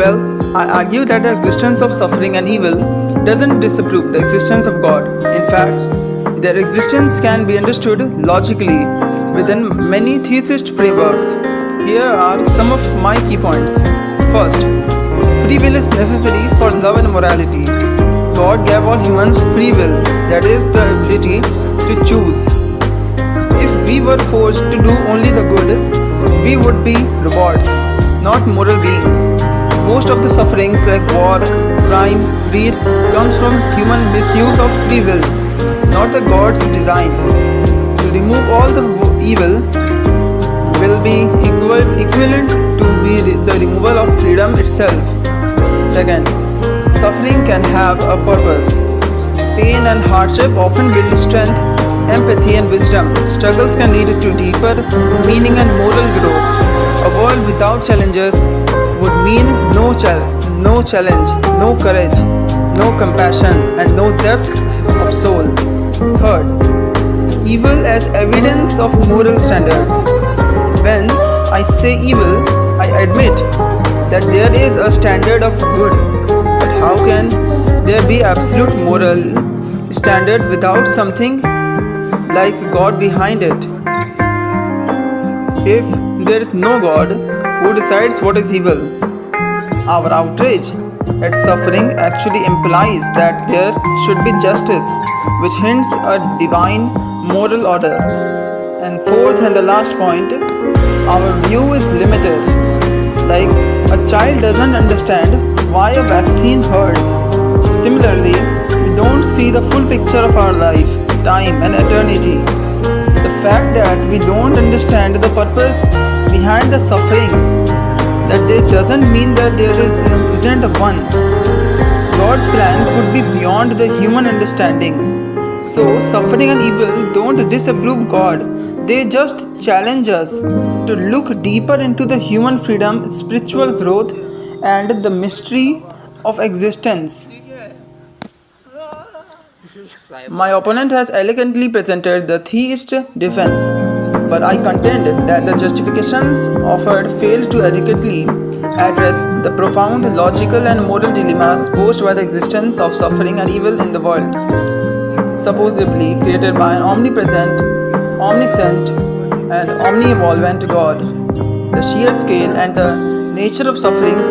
Well, I argue that the existence of suffering and evil doesn't disprove the existence of God. In fact, their existence can be understood logically within many theist frameworks. Here are some of my key points. First, free will is necessary for love and morality. God gave all humans free will, that is, the ability to choose. If we were forced to do only the good, we would be robots, not moral beings. Most of the sufferings like war, crime, greed comes from human misuse of free will, not the God's design. To remove all the evil will be equivalent to the removal of freedom itself. Second, suffering can have a purpose. Pain and hardship often build strength, empathy and wisdom. Struggles can lead to deeper meaning and moral growth. A world without challenges would mean no challenge, no courage, no compassion, and no depth of soul. Third, evil as evidence of moral standards. When I say evil, I admit that there is a standard of good. But how can there be absolute moral standard without something like God behind it? If there is no God, who decides what is evil? Our outrage at suffering actually implies that there should be justice, which hints a divine moral order. And fourth and the last point, our view is limited. Like a child doesn't understand why a vaccine hurts. Similarly, we don't see the full picture of our life, time, and eternity. The fact that we don't understand the purpose behind the sufferings, that it doesn't mean that there isn't a one. God's plan could be beyond the human understanding. So, suffering and evil don't disapprove God, they just challenge us to look deeper into the human freedom, spiritual growth, and the mystery of existence. My opponent has elegantly presented the theist defense, but I contend that the justifications offered fail to adequately address the profound logical and moral dilemmas posed by the existence of suffering and evil in the world, supposedly created by an omnipresent, omniscient, and omnivolent God. The sheer scale and the nature of suffering